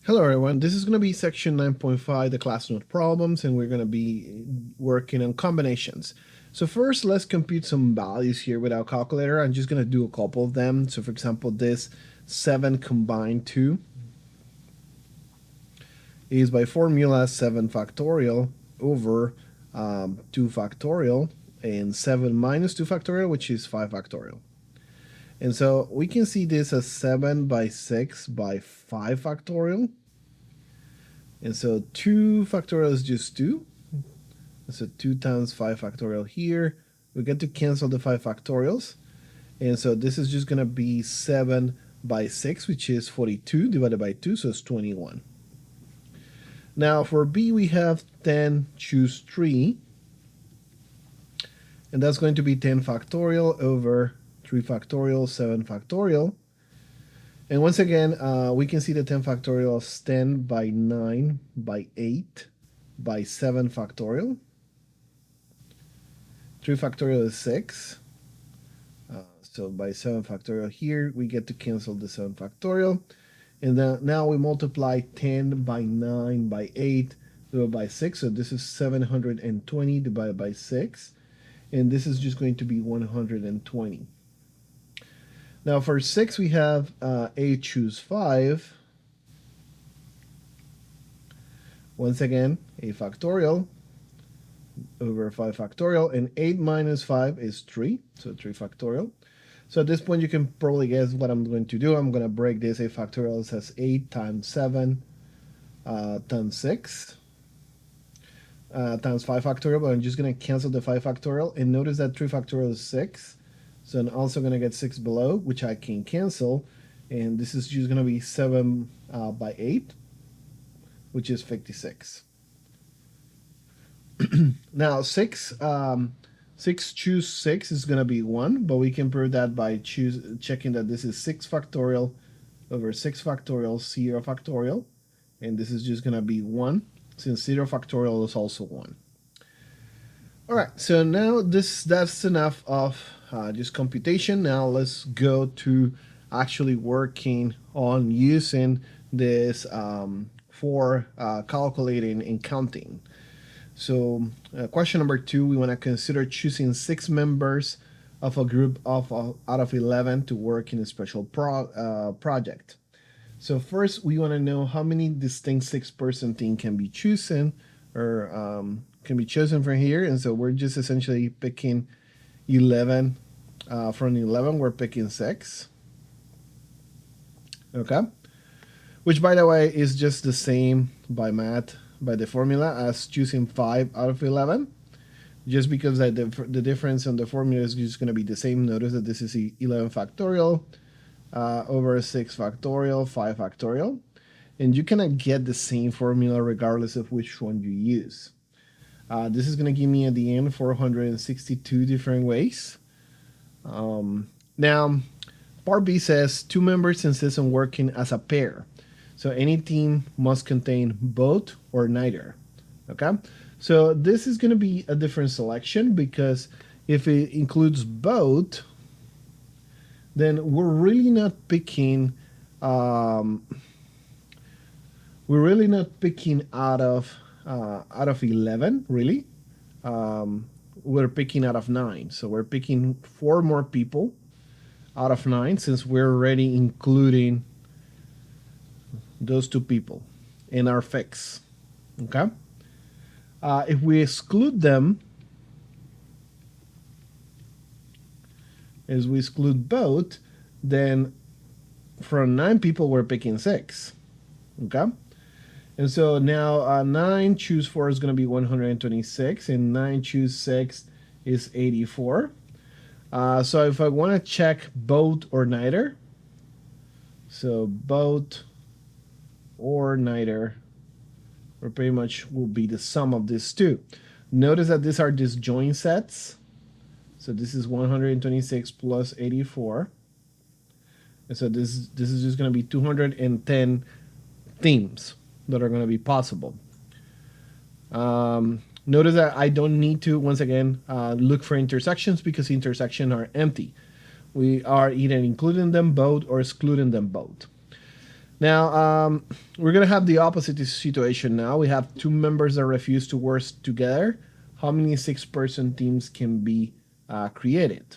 Hello everyone, this is going to be section 9.5, the class note problems, and we're going to be working on combinations. So first, let's compute some values here with our calculator. I'm just going to do a couple of them. So for example, this 7 combined 2 is by formula 7 factorial over 2 factorial and 7 minus 2 factorial, which is 5 factorial. And so we can see this as 7 by 6 by 5 factorial. And so 2 factorial is just 2. So 2 times 5 factorial here. We get to cancel the 5 factorials. And so this is just going to be 7 by 6, which is 42 divided by 2, so it's 21. Now for B, we have 10 choose 3. And that's going to be 10 factorial over 3 factorial, 7 factorial. And once again, we can see the 10 factorial as 10 by 9 by 8 by 7 factorial. 3 factorial is 6. So by 7 factorial here, we get to cancel the 7 factorial. And then now we multiply 10 by 9 by 8 divided by 6. So this is 720 divided by 6. And this is just going to be 120. Now for 6, we have A choose 5. Once again, A factorial over 5 factorial, and 8 minus 5 is 3, so 3 factorial. So at this point, you can probably guess what I'm going to do. I'm going to break this A factorial as 8 times 7 times 6 times 5 factorial, but I'm just going to cancel the 5 factorial, and notice that 3 factorial is 6. So I'm also going to get 6 below, which I can cancel, and this is just going to be 7 by 8, which is 56. Now 6 choose 6 is going to be 1, but we can prove that by checking that this is 6 factorial over 6 factorial, 0 factorial, and this is just going to be 1, since 0 factorial is also 1. All right, so now that's enough of just computation. Now let's go to actually working on using this for calculating and counting. So question number 2, we want to consider choosing 6 members of a group of out of 11 to work in a special project. So first, we want to know how many distinct 6-person team can be chosen or can be chosen from here. And so we're just essentially picking 11. From 11, we're picking 6. Okay. Which, by the way, is just the same by math, by the formula, as choosing 5 out of 11. Just because the difference in the formula is just going to be the same. Notice that this is 11 factorial over 6 factorial, 5 factorial. And you cannot get the same formula regardless of which one you use. This is going to give me at the end 462 different ways. Now, part B says 2 members insist on working as a pair. So any team must contain both or neither. Okay? So this is going to be a different selection, because if it includes both, then we're really not picking out of 11, really. We're picking out of 9. So we're picking 4 more people out of 9, since we're already including those 2 people in our fix. Okay? If we exclude them, as we exclude both, then from 9 people, we're picking 6. Okay? And so now 9 choose 4 is going to be 126, and 9 choose 6 is 84. So if I want to check both or neither, so both or neither, or pretty much will be the sum of these two. Notice that these are disjoint sets. So this is 126 plus 84. And so this is just going to be 210 themes that are going to be possible. Notice that I don't need to, once again, look for intersections, because intersections are empty. We are either including them both or excluding them both. Now, we're going to have the opposite situation now. We have two members that refuse to work together. How many six-person teams can be created?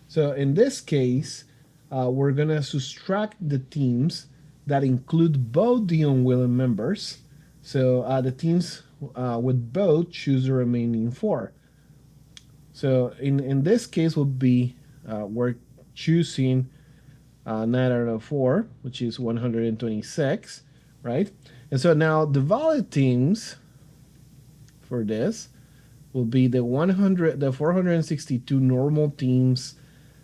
So in this case, we're going to subtract the teams that include both the unwilling members. So the teams with both choose the remaining four. So in this case, will be we're choosing 9 out of 4, which is 126, right? And so now the valid teams for this will be the 462 normal teams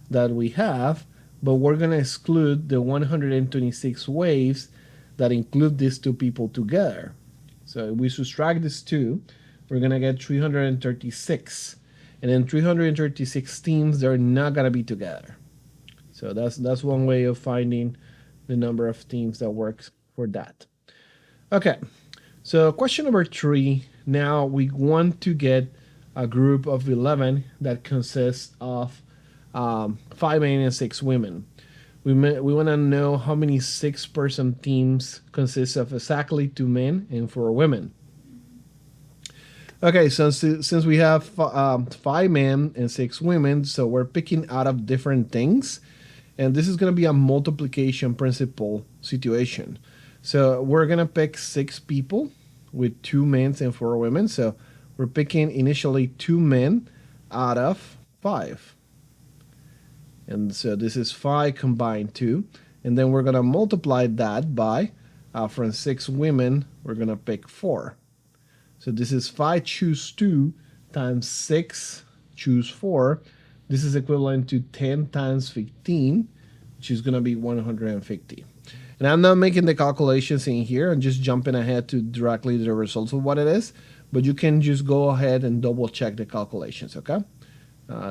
that we have, but we're going to exclude the 126 waves that include these two people together. So if we subtract these two, we're going to get 336. And then 336 teams, they're not going to be together. So that's one way of finding the number of teams that works for that. Okay, so question number 3. Now we want to get a group of 11 that consists of 5 men and 6 women. We want to know how many 6-person teams consist of exactly 2 men and 4 women. Okay, so since we have 5 men and 6 women, so we're picking out of different things. And this is going to be a multiplication principle situation. So we're going to pick 6 people with 2 men and 4 women. So we're picking initially 2 men out of 5. And so this is 5 combined 2. And then we're going to multiply that by, from 6 women, we're going to pick 4. So this is 5 choose 2 times 6 choose 4. This is equivalent to 10 times 15, which is going to be 150. And I'm not making the calculations in here. I'm just jumping ahead to directly the results of what it is. But you can just go ahead and double check the calculations, okay?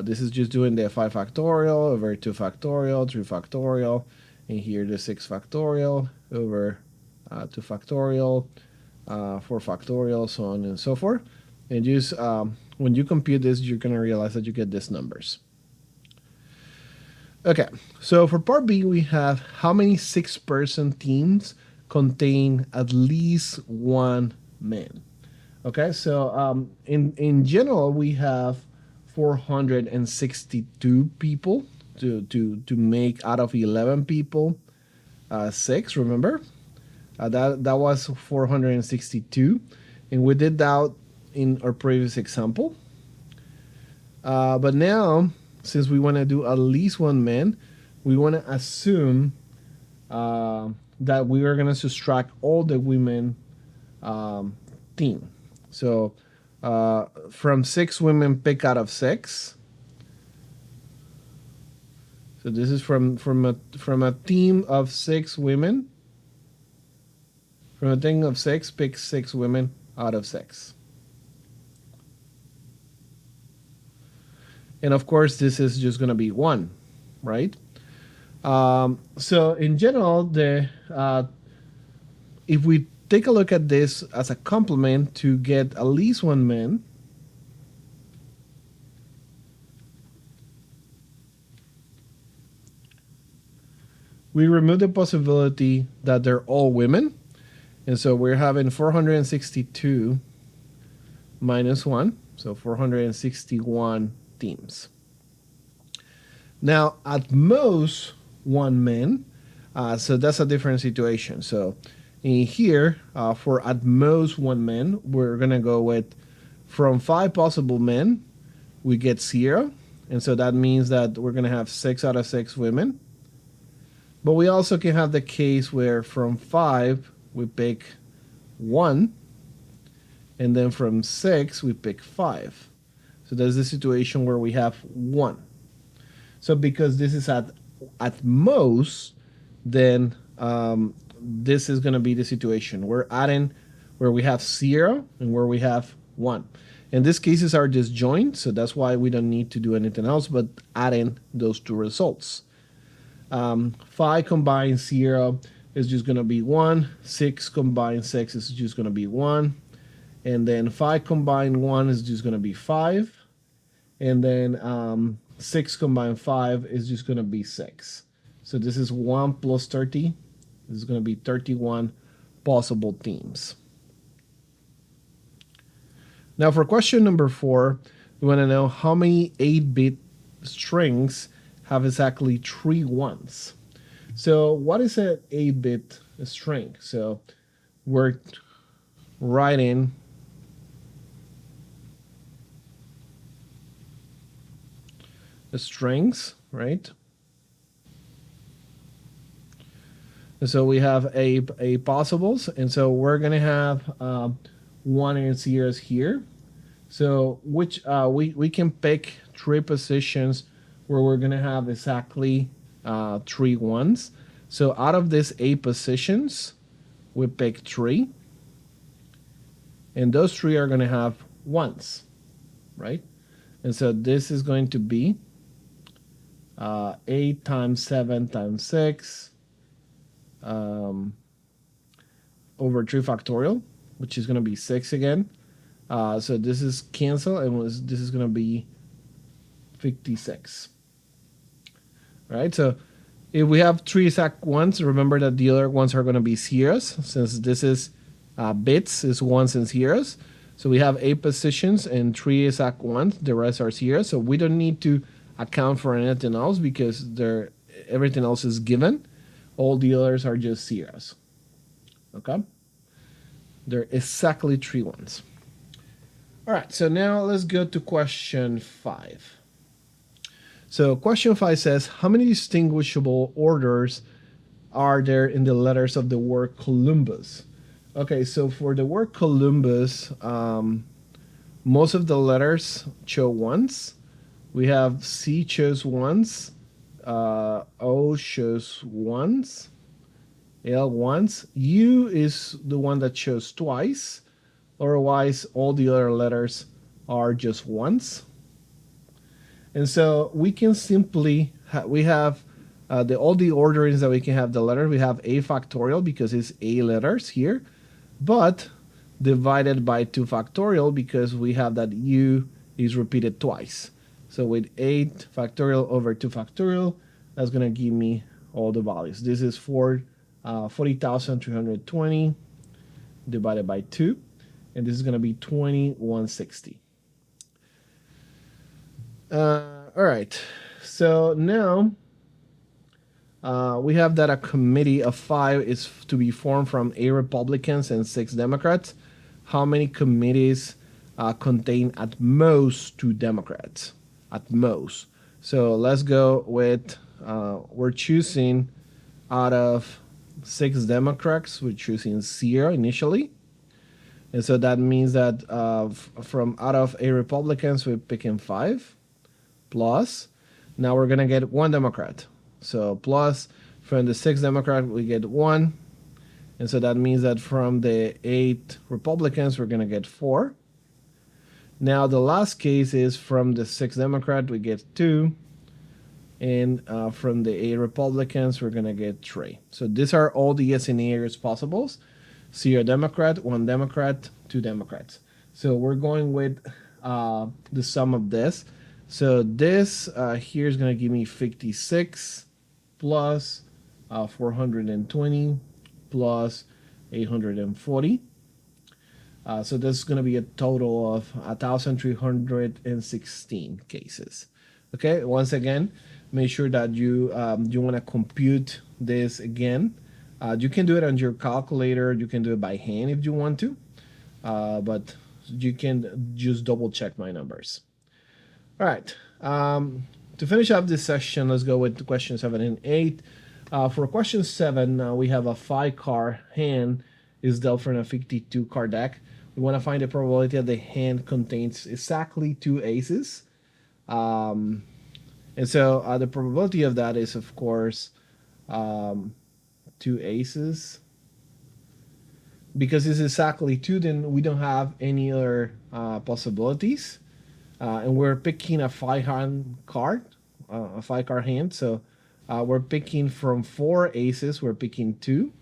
This is just doing the 5 factorial over 2 factorial, 3 factorial, and here the 6 factorial over 2 factorial, 4 factorial, so on and so forth. And just when you compute this, you're going to realize that you get these numbers. Okay, so for part B, we have how many 6-person teams contain at least 1 man. Okay, so in general, we have 462 people to make out of 11 people 6. Remember, that was 462, and we did that in our previous example. But now, since we want to do at least 1 man, we want to assume that we are going to subtract all the women team. So from 6 women, pick out of 6. So this is from a team of 6 women. From a team of 6, pick 6 women out of 6. And of course, this is just going to be 1, right? So in general, if we take a look at this as a complement to get at least 1 man, we remove the possibility that they're all women. And so we're having 462 minus 1, so 461 teams. Now, at most 1 man, so that's a different situation. So in here, for at most 1 man, we're going to go with from 5 possible men, we get 0. And so that means that we're going to have 6 out of 6 women. But we also can have the case where from 5, we pick 1. And then from 6, we pick 5. So there's the situation where we have 1. So because this is at most, then this is going to be the situation. We're adding where we have 0 and where we have 1. And these cases are disjoint, so that's why we don't need to do anything else but adding those two results. 5 combined 0 is just going to be 1. 6 combined 6 is just going to be 1. And then 5 combined 1 is just going to be 5. And then 6 combined 5 is just going to be 6. So this is 1 plus 30 This is going to be 31 possible themes. Now for question number 4, we want to know how many 8-bit strings have exactly 3 ones. So what is an 8-bit string? So we're writing the strings, right? And so we have a possibles, and so we're gonna have 1 and 0s here. So which we can pick 3 positions where we're gonna have exactly 3 ones. So out of these 8 positions, we pick 3, and those 3 are gonna have ones, right? And so this is going to be 8 times 7 times 6 over 3 factorial, which is going to be 6 again. So this is cancel, and this is going to be 56. Right? So if we have 3 exact ones, remember that the other ones are going to be zeros, since this is bits, is ones and zeros. So we have 8 positions and 3 exact ones. The rest are zeros. So we don't need to account for anything else because everything else is given. All the others are just zeros. Okay? They're exactly 3 ones. All right, so now let's go to question 5. So question 5 says, how many distinguishable orders are there in the letters of the word Columbus? Okay, so for the word Columbus, most of the letters show ones. We have C shows ones, O shows ones, L once. U is the one that shows twice. Otherwise, all the other letters are just ones. And so we can simply, we have all the orderings that we can have the letter. We have A factorial because it's A letters here, but divided by 2 factorial because we have that U is repeated twice. So with 8 factorial over 2 factorial, that's going to give me all the values. This is 40,320 divided by 2, and this is going to be 2160. All right, so now we have that a committee of 5 is to be formed from 8 Republicans and 6 Democrats. How many committees contain at most 2 Democrats? At most. So let's go with, we're choosing out of 6 Democrats, we're choosing 0 initially. And so that means that from out of 8 Republicans, we're picking 5 plus. Now we're going to get 1 Democrat. So plus from the 6 Democrat, we get 1. And so that means that from the 8 Republicans, we're going to get 4. Now the last case is from the 6 Democrat, we get 2. And from the 8 Republicans, we're going to get 3. So these are all the scenarios possibles. 0 Democrat, 1 Democrat, 2 Democrats. So we're going with the sum of this. So this here is going to give me 56 plus 420 plus 840. So this is going to be a total of 1,316 cases. Okay, once again, make sure that you want to compute this again. You can do it on your calculator. You can do it by hand if you want to, but you can just double check my numbers. All right. To finish up this section, let's go with question 7 and 8. For question 7, we have a 5-card hand is dealt from a 52-card deck. We want to find the probability that the hand contains exactly 2 aces. And so the probability of that is, of course, 2 aces. Because it's exactly 2, then we don't have any other possibilities. And we're picking a 5-hand card, a 5-card hand. So we're picking from 4 aces, we're picking 2.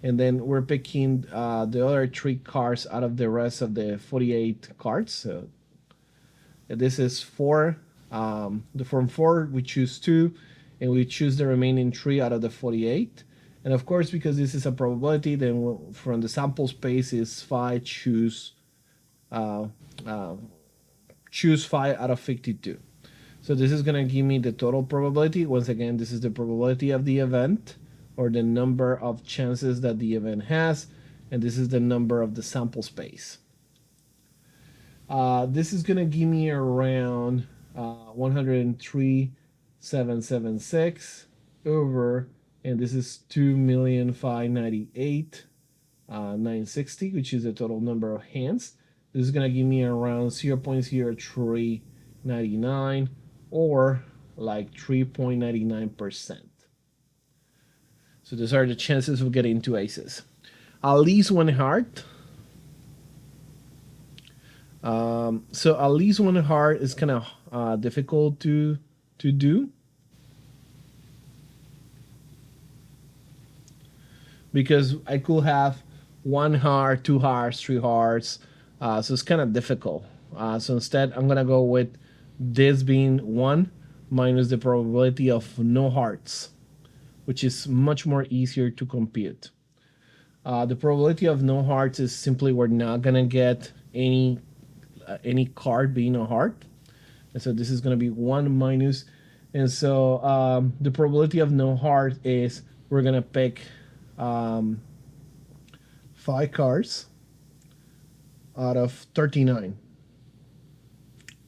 And then we're picking the other 3 cards out of the rest of the 48 cards. So this is 4. From 4, we choose 2. And we choose the remaining 3 out of the 48. And of course, because this is a probability, then from the sample space is 5, uh, uh, choose 5 out of 52. So this is going to give me the total probability. Once again, this is the probability of the event, or the number of chances that the event has, and this is the number of the sample space. This is going to give me around 103,776 over, and this is 2,598,960, which is the total number of hands. This is going to give me around 0.0399, or like 3.99%. So those are the chances of getting two aces. At least one heart. So at least one heart is kind of difficult to do, because I could have one heart, two hearts, three hearts. So it's kind of difficult. So instead, I'm gonna go with this being 1 minus the probability of no hearts, which is much more easier to compute. The probability of no hearts is simply we're not gonna get any card being a heart, and so this is gonna be 1 minus, and so the probability of no heart is we're gonna pick 5 cards out of 39,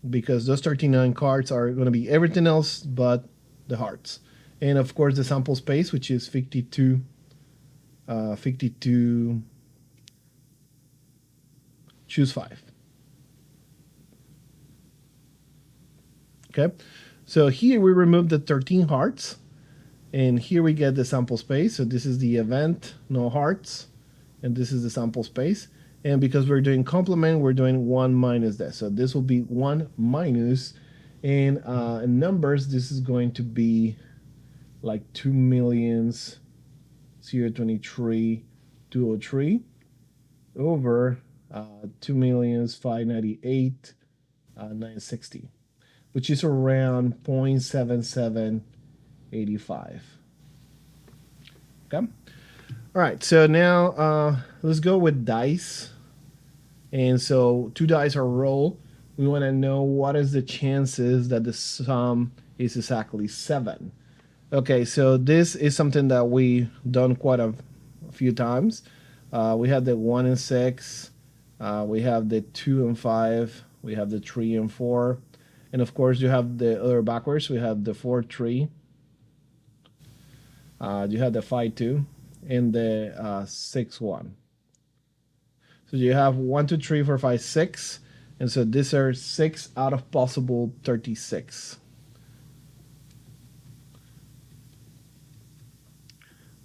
because those 39 cards are going to be everything else but the hearts. And of course, the sample space, which is 52, choose 5. Okay, so here we remove the 13 hearts, and here we get the sample space. So this is the event, no hearts, and this is the sample space. And because we're doing complement, we're doing 1 minus this. So this will be 1 minus, and in numbers, this is going to be like 2,023,203 over 2,598,960, which is around 0.7785. Okay. All right, so now let's go with dice. And so 2 dice are rolled. We want to know what is the chances that the sum is exactly 7. Okay, so this is something that we done quite a few times. We have the 1 and 6. We have the 2 and 5. We have the 3 and 4. And of course, you have the other backwards. We have the 4, 3. You have the 5, 2. And the 6, 1. So you have 1, 2, 3, 4, 5, 6. And so these are 6 out of possible 36.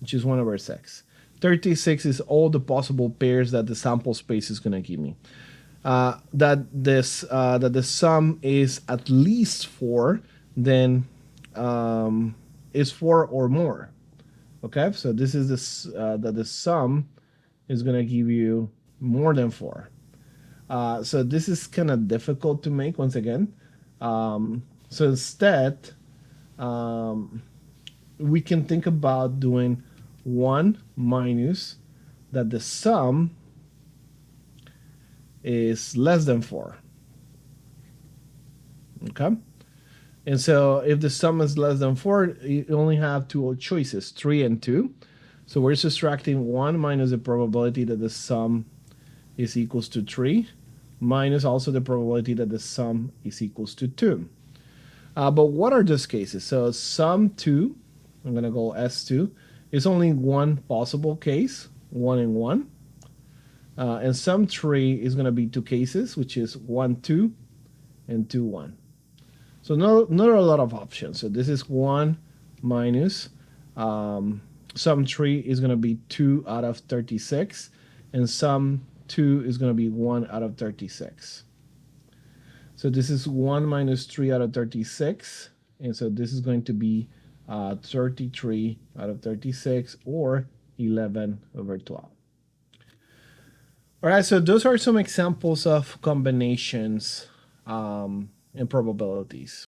Which is 1 over 6. 36 is all the possible pairs that the sample space is going to give me. That the sum is at least 4, then is 4 or more. Okay, so this is this that the sum is going to give you more than 4. So this is kind of difficult to make once again. So instead, we can think about doing 1 minus that the sum is less than 4. Okay? And so if the sum is less than 4, you only have 2 choices, 3 and 2. So we're subtracting 1 minus the probability that the sum is equals to 3, minus also the probability that the sum is equals to 2. But what are those cases? So sum 2, I'm going to go S2, is only one possible case, 1 and 1. And sum 3 is going to be 2 cases, which is 1, 2, and 2, 1. So not a lot of options. So this is 1 minus sum 3 is going to be 2 out of 36, and sum 2 is going to be 1 out of 36. So this is 1 minus 3 out of 36, and so this is going to be 33 out of 36, or 11 over 12. All right, so those are some examples of combinations and probabilities.